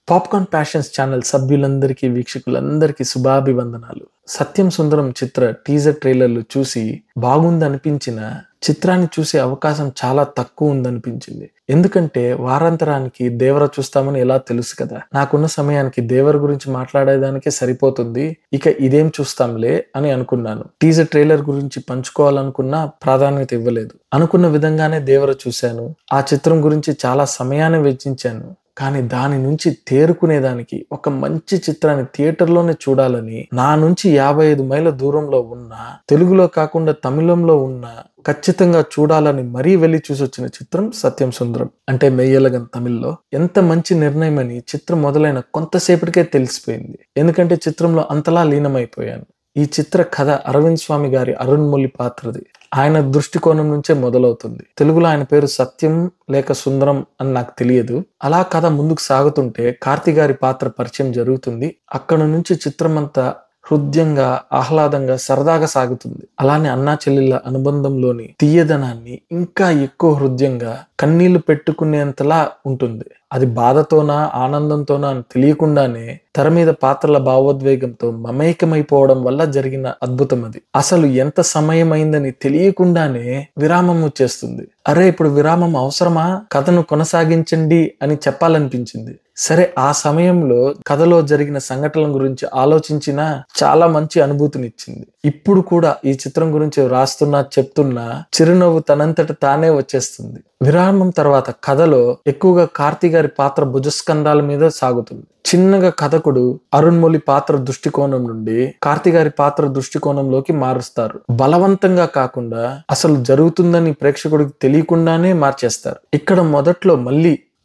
Popcorn passions channel సభ్యులందరికీ వీక్షకులందరికీ శుభాభివందనాలు. సత్యం సుందరం చిత్ర టీజర్ ట్రైలర్లు చూసి బాగుందనిపించిన చిత్రాన్ని చూసే అవకాశం చాలా తక్కువ ఉందనిపించింది. ఎందుకంటే వారాంతరానికి దేవర చూస్తామని ఎలా తెలుసు కదా. నాకున్న సమయానికి దేవర గురించి మాట్లాడేదానికే సరిపోతుంది, ఇక ఇదేం చూస్తాంలే అని అనుకున్నాను. టీజర్ ట్రైలర్ గురించి పంచుకోవాలనుకున్నా ప్రాధాన్యత ఇవ్వలేదు. అనుకున్న విధంగానే దేవర చూశాను. ఆ చిత్రం గురించి చాలా సమయాన్ని వెచ్చించాను. కానీ దాని నుంచి తేరుకునేదానికి ఒక మంచి చిత్రాన్ని థియేటర్లోనే చూడాలని నా నుంచి 55 మైళ్ళ దూరంలో ఉన్న, తెలుగులో కాకుండా తమిళంలో ఉన్న ఖచ్చితంగా చూడాలని మరీ వెళ్ళి చూసొచ్చిన చిత్రం సత్యం సుందరం, అంటే మెయ్యలగన్ తమిళ్లో. ఎంత మంచి నిర్ణయం అని చిత్రం మొదలైన కొంతసేపటికే తెలిసిపోయింది. ఎందుకంటే చిత్రంలో అంతలా లీనమైపోయాను. ఈ చిత్ర కథ అరవింద్ స్వామి గారి అరుణ్మొళి పాత్రది. ఆయన దృష్టికోణం నుంచే మొదలవుతుంది. తెలుగులో ఆయన పేరు సత్యం లేక సుందరం అని నాకు తెలియదు. అలా కథ ముందుకు సాగుతుంటే కార్తీ గారి పాత్ర పరిచయం జరుగుతుంది. అక్కడ నుంచి చిత్రం అంతా హృదయంగా, ఆహ్లాదంగా, సరదాగా సాగుతుంది. అలానే అన్నా చెల్లెళ్ళ అనుబంధంలోని తీయదనాన్ని ఇంకా ఎక్కువ హృదయంగా, కన్నీళ్లు పెట్టుకునేంతలా ఉంటుంది. అది బాధతోనా ఆనందంతోనా అని తెలియకుండానే తెర మీద పాత్రల భావోద్వేగంతో మమేకమైపోవడం వల్ల జరిగిన అద్భుతం అది. అసలు ఎంత సమయం అయిందని తెలియకుండానే విరామం వచ్చేస్తుంది. అరే ఇప్పుడు విరామం అవసరమా, కథను కొనసాగించండి అని చెప్పాలనిపించింది. సరే, ఆ సమయంలో కథలో జరిగిన సంఘటనల గురించి ఆలోచించినా చాలా మంచి అనుభూతినిచ్చింది. ఇప్పుడు కూడా ఈ చిత్రం గురించి రాస్తున్నా చెప్తున్నా చిరునవ్వు తనంతట తానే వచ్చేస్తుంది. విరామం తర్వాత కథలో ఎక్కువగా కార్తీ గారి పాత్ర భుజస్కంధాల మీద సాగుతుంది. చిన్నగా కథకుడు అరుణ్మొళి పాత్ర దృష్టికోణం నుండి కార్తీ గారి పాత్ర దృష్టికోణంలోకి మారుస్తారు. బలవంతంగా కాకుండా అసలు జరుగుతుందని ప్రేక్షకుడికి తెలియకుండానే మార్చేస్తారు. ఇక్కడ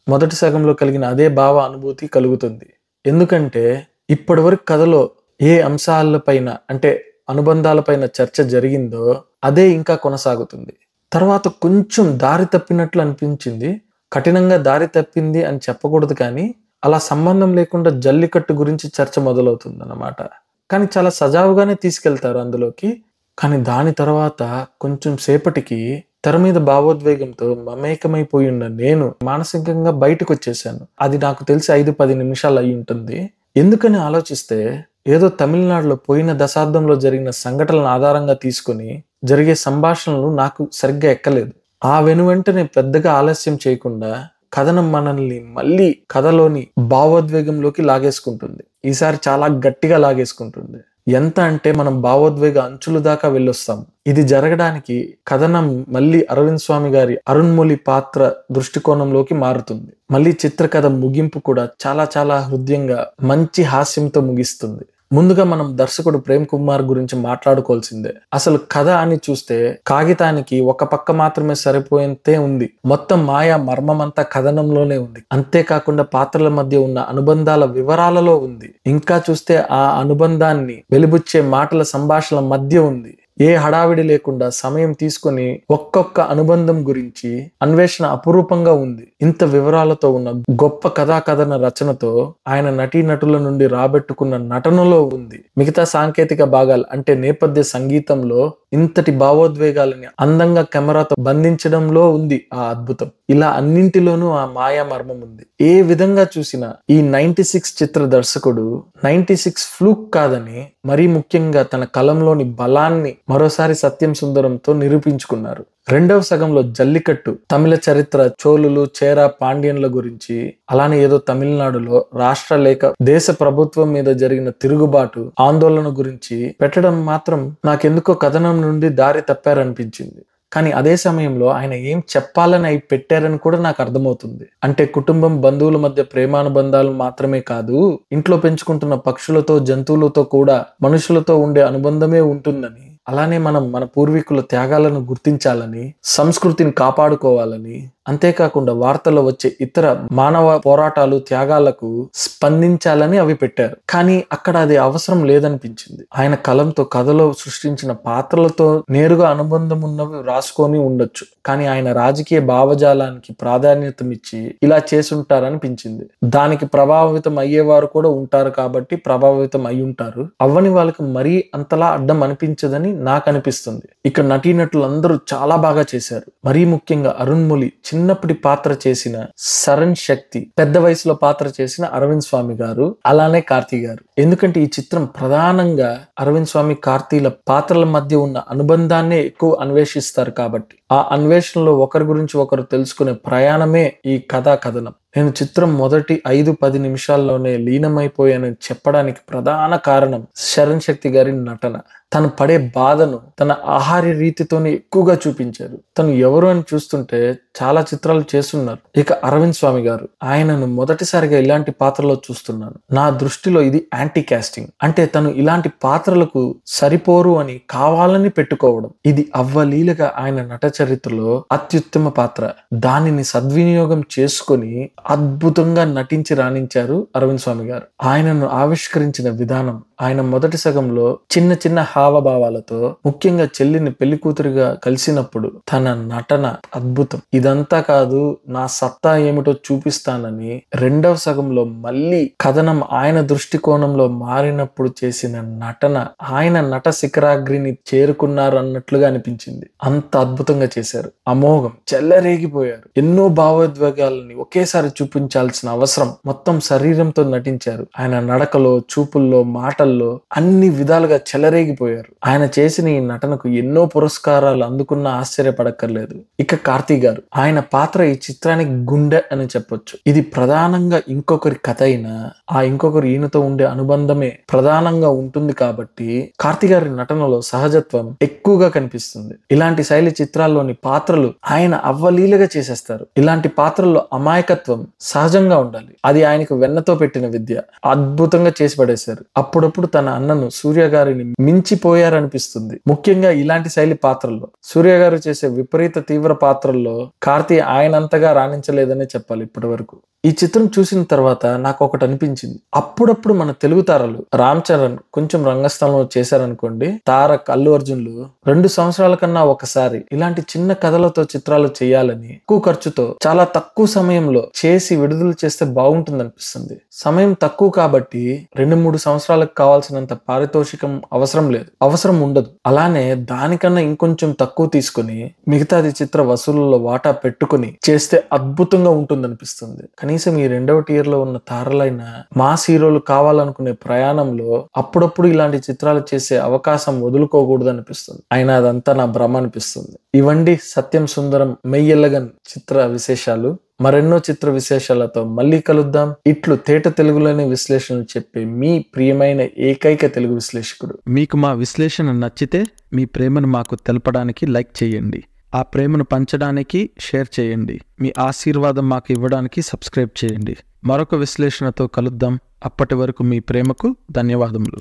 మొదటి సగంలో కలిగిన అదే భావ అనుభూతి కలుగుతుంది. ఎందుకంటే ఇప్పటి వరకు కథలో ఏ అంశాలపైన, అంటే అనుబంధాలపైన చర్చ జరిగిందో అదే ఇంకా కొనసాగుతుంది. తర్వాత కొంచెం దారి తప్పినట్లు అనిపించింది. కఠినంగా దారి తప్పింది అని చెప్పకూడదు, కానీ అలా సంబంధం లేకుండా జల్లికట్టు గురించి చర్చ మొదలవుతుంది అన్నమాట. కానీ చాలా సజావుగానే తీసుకెళ్తారు అందులోకి. కానీ దాని తర్వాత కొంచెం సేపటికి తెర మీద భావోద్వేగంతో మమేకమైపోయి ఉన్న నేను మానసికంగా బయటకు వచ్చేసాను. అది నాకు తెలిసి 5-10 నిమిషాలు అయి ఉంటుంది. ఎందుకని ఆలోచిస్తే ఏదో తమిళనాడులో పోయిన దశాబ్దంలో జరిగిన సంఘటనలను ఆధారంగా తీసుకుని జరిగే సంభాషణలు నాకు సరిగ్గా ఎక్కలేదు. ఆ వెనువెంటనే పెద్దగా ఆలస్యం చేయకుండా కథనం మనల్ని మళ్ళీ కథలోని భావోద్వేగంలోకి లాగేసుకుంటుంది. ఈసారి చాలా గట్టిగా లాగేసుకుంటుంది. ఎంత అంటే మనం భావోద్వేగ అంచుల దాకా వెళ్ళొస్తాం. ఇది జరగడానికి కథనం మళ్ళీ అరవింద్ స్వామి గారి అరుణ్మొళి పాత్ర దృష్టికోణంలోకి మారుతుంది. మళ్ళీ చిత్రకథ ముగింపు కూడా చాలా చాలా హృదయంగా మంచి హాస్యంతో ముగిస్తుంది. ముందుగా మనం దర్శకుడు ప్రేమ్ కుమార్ గురించి మాట్లాడుకోవాల్సిందే. అసలు కథ అని చూస్తే కాగితానికి ఒక పక్క మాత్రమే సరిపోయేంతే ఉంది. మొత్తం మాయా మర్మమంతా కథనంలోనే ఉంది. అంతేకాకుండా పాత్రల మధ్య ఉన్న అనుబంధాల వివరాలలో ఉంది. ఇంకా చూస్తే ఆ అనుబంధాన్ని వెలిబుచ్చే మాటల సంభాషణల మధ్య ఉంది. ఏ హడావిడి లేకుండా సమయం తీసుకొని ఒక్కొక్క అనుబంధం గురించి అన్వేషణ అపురూపంగా ఉంది. ఇంత వివరాలతో ఉన్న గొప్ప కథన రచనతో ఆయన నటీనటుల నుండి రాబెట్టుకున్న నటనలో ఉంది. మిగతా సాంకేతిక భాగాలు, అంటే నేపథ్య సంగీతంలో ఇంతటి భావోద్వేగాలని అందంగా కెమెరాతో బంధించడంలో ఉంది ఆ అద్భుతం. ఇలా అన్నింటిలోనూ ఆ మాయా మర్మం ఉంది. ఏ విధంగా చూసినా ఈ 96 చిత్ర దర్శకుడు 96 ఫ్లూక్ కాదని, మరీ ముఖ్యంగా తన కలంలోని బలాన్ని మరోసారి సత్యం సుందరంతో నిరూపించుకున్నారు. రెండవ సగంలో జల్లికట్టు, తమిళ చరిత్ర, చోళులు, చేర, పాండ్యన్ల గురించి, అలానే ఏదో తమిళనాడులో రాష్ట్ర లేక దేశ ప్రభుత్వం మీద జరిగిన తిరుగుబాటు, ఆందోళన గురించి పెట్టడం మాత్రం నాకెందుకో కథనం నుండి దారి తప్పారనిపించింది. కానీ అదే సమయంలో ఆయన ఏం చెప్పాలని అవి పెట్టారని కూడా నాకు అర్థమవుతుంది. అంటే కుటుంబం, బంధువుల మధ్య ప్రేమానుబంధాలు మాత్రమే కాదు, ఇంట్లో పెంచుకుంటున్న పక్షులతో, జంతువులతో కూడా మనుషులతో ఉండే అనుబంధమే ఉంటుందని, అలానే మనం మన పూర్వీకుల త్యాగాలను గుర్తించాలని, సంస్కృతిని కాపాడుకోవాలని, అంతేకాకుండా వార్తల్లో వచ్చే ఇతర మానవ పోరాటాలు, త్యాగాలకు స్పందించాలని అవి పెట్టారు. కానీ అక్కడ అది అవసరం లేదనిపించింది. ఆయన కలంతో కథలో సృష్టించిన పాత్రలతో నేరుగా అనుబంధం ఉన్నవి రాసుకొని ఉండొచ్చు, కానీ ఆయన రాజకీయ భావజాలానికి ప్రాధాన్యతనిచ్చి ఇలా చేసుంటారనిపించింది. దానికి ప్రభావితం అయ్యేవారు కూడా ఉంటారు కాబట్టి ప్రభావితం అయి ఉంటారు. అవ్వని వాళ్ళకి మరీ అంతలా అడ్డం అనిపించదని నాకు అనిపిస్తుంది. ఇక్కడ నటీనటులందరూ చాలా బాగా చేశారు. మరీ ముఖ్యంగా అరుణ్మొళి చిన్నప్పటి పాత్ర చేసిన సరణ్ శక్తి, పెద్ద వయసులో పాత్ర చేసిన అరవింద్ స్వామి గారు, అలానే కార్తీ గారు. ఎందుకంటే ఈ చిత్రం ప్రధానంగా అరవింద్ స్వామి కార్తీల పాత్రల మధ్య ఉన్న అనుబంధాన్నే ఎక్కువ అన్వేషిస్తారు కాబట్టి ఆ అన్వేషణలో ఒకరి గురించి ఒకరు తెలుసుకునే ప్రయాణమే ఈ కథా కథనం. నేను చిత్రం మొదటి 5-10 నిమిషాల్లోనే లీనమైపోయానని చెప్పడానికి ప్రధాన కారణం శరణ్ శక్తి గారి నటన. తను పడే బాధను తన ఆహార్య రీతితోనే ఎక్కువగా చూపించారు. తను ఎవరు అని చూస్తుంటే చాలా చిత్రాలు చేస్తున్నారు. ఇక అరవింద్ స్వామి గారు, ఆయనను మొదటిసారిగా ఇలాంటి పాత్రలో చూస్తున్నాను. నా దృష్టిలో ఇది యాంటీ కాస్టింగ్, అంటే తను ఇలాంటి పాత్రలకు సరిపోరు అని కావాలని పెట్టుకోవడం. ఇది అవ్వలీలగా ఆయన నట చరిత్రలో అత్యుత్తమ పాత్ర. దానిని సద్వినియోగం చేసుకొని అద్భుతంగా నటించి రాణించారు అరవింద్ స్వామి గారు. ఆయనను ఆవిష్కరించిన విధానం, ఆయన మొదటి సగంలో చిన్న చిన్న హావభావాలతో, ముఖ్యంగా చెల్లిని పెళ్లి కూతురిగా కలిసినప్పుడు తన నటన అద్భుతం. ఇదంతా కాదు, నా సత్తా ఏమిటో చూపిస్తానని రెండవ సగంలో మళ్ళీ కథనం ఆయన దృష్టికోణంలో మారినప్పుడు చేసిన నటన, ఆయన నట శిఖరాగ్రిని చేరుకున్నారు అన్నట్లుగా అనిపించింది. అంత అద్భుతంగా చేశారు. అమోఘం, చెల్లరేగిపోయారు. ఎన్నో భావోద్వేగాలని ఒకేసారి చూపించాల్సిన అవసరం, మొత్తం శరీరంతో నటించారు. ఆయన నడకలో, చూపుల్లో, మాటల్లో అన్ని విధాలుగా చెలరేగిపోయారు. ఆయన చేసిన ఈ నటనకు ఎన్నో పురస్కారాలు అందుకున్న ఆశ్చర్యపడక్కర్లేదు. ఇక కార్తీ గారు, ఆయన పాత్ర ఈ చిత్రానికి గుండె అని చెప్పొచ్చు. ఇది ప్రధానంగా ఇంకొకరి కథ అయినా ఆ ఇంకొకరు ఈయనతో ఉండే అనుబంధమే ప్రధానంగా ఉంటుంది కాబట్టి కార్తీ గారి నటనలో సహజత్వం ఎక్కువగా కనిపిస్తుంది. ఇలాంటి శైలి చిత్రాల్లోని పాత్రలు ఆయన అవ్వలీలగా చేసేస్తారు. ఇలాంటి పాత్రల్లో అమాయకత్వం సహజంగా ఉండాలి. అది ఆయనకు వెన్నతో పెట్టిన విద్య. అద్భుతంగా చేసి పడేశారు. అప్పుడప్పుడు తన అన్నను సూర్య గారిని మించిపోయారనిపిస్తుంది. ముఖ్యంగా ఇలాంటి శైలి పాత్రల్లో. సూర్య గారు చేసే విపరీత తీవ్ర పాత్రల్లో కార్తీ ఆయనంతగా రాణించలేదనే చెప్పాలి ఇప్పటి వరకు. ఈ చిత్రం చూసిన తర్వాత నాకు ఒకటి అనిపించింది. అప్పుడప్పుడు మన తెలుగు తారలు రామ్ చరణ్ కొంచెం రంగస్థలంలో చేశారనుకోండి, తారక్, అల్లు అర్జున్లు 2 సంవత్సరాల కన్నా ఒకసారి ఇలాంటి చిన్న కథలతో చిత్రాలు చేయాలని ఎక్కువ ఖర్చుతో చాలా తక్కువ సమయంలో చేసి విడుదల చేస్తే బాగుంటుంది అనిపిస్తుంది. సమయం తక్కువ కాబట్టి 2-3 సంవత్సరాలకు కావాల్సినంత పారితోషికం అవసరం లేదు, అవసరం ఉండదు. అలానే దానికన్నా ఇంకొంచెం తక్కువ తీసుకుని మిగతాది చిత్ర వసూళ్లలో వాటా పెట్టుకుని చేస్తే అద్భుతంగా ఉంటుంది అనిపిస్తుంది. కనీసం ఈ 2వ tier లో ఉన్న తారలైన మాస్ హీరోలు కావాలనుకునే ప్రయాణంలో అప్పుడప్పుడు ఇలాంటి చిత్రాలు చేసే అవకాశం వదులుకోకూడదు అనిపిస్తుంది. అయినా అదంతా నా భ్రమ అనిపిస్తుంది. ఇవండి సత్యం సుందరం మెయ్యెల్లగన్ చిత్ర విశేషాలు. మరెన్నో చిత్ర విశేషాలతో మళ్ళీ కలుద్దాం. ఇట్లు తేట తెలుగులోని విశ్లేషణలు చెప్పే మీ ప్రియమైన ఏకైక తెలుగు విశ్లేషకుడు. మీకు మా విశ్లేషణ నచ్చితే మీ ప్రేమను మాకు తెలపడానికి లైక్ చేయండి. ఆ ప్రేమను పంచడానికి షేర్ చేయండి. మీ ఆశీర్వాదం మాకు ఇవ్వడానికి సబ్స్క్రైబ్ చేయండి. మరొక విశ్లేషణతో కలుద్దాం. అప్పటి వరకు మీ ప్రేమకు ధన్యవాదములు.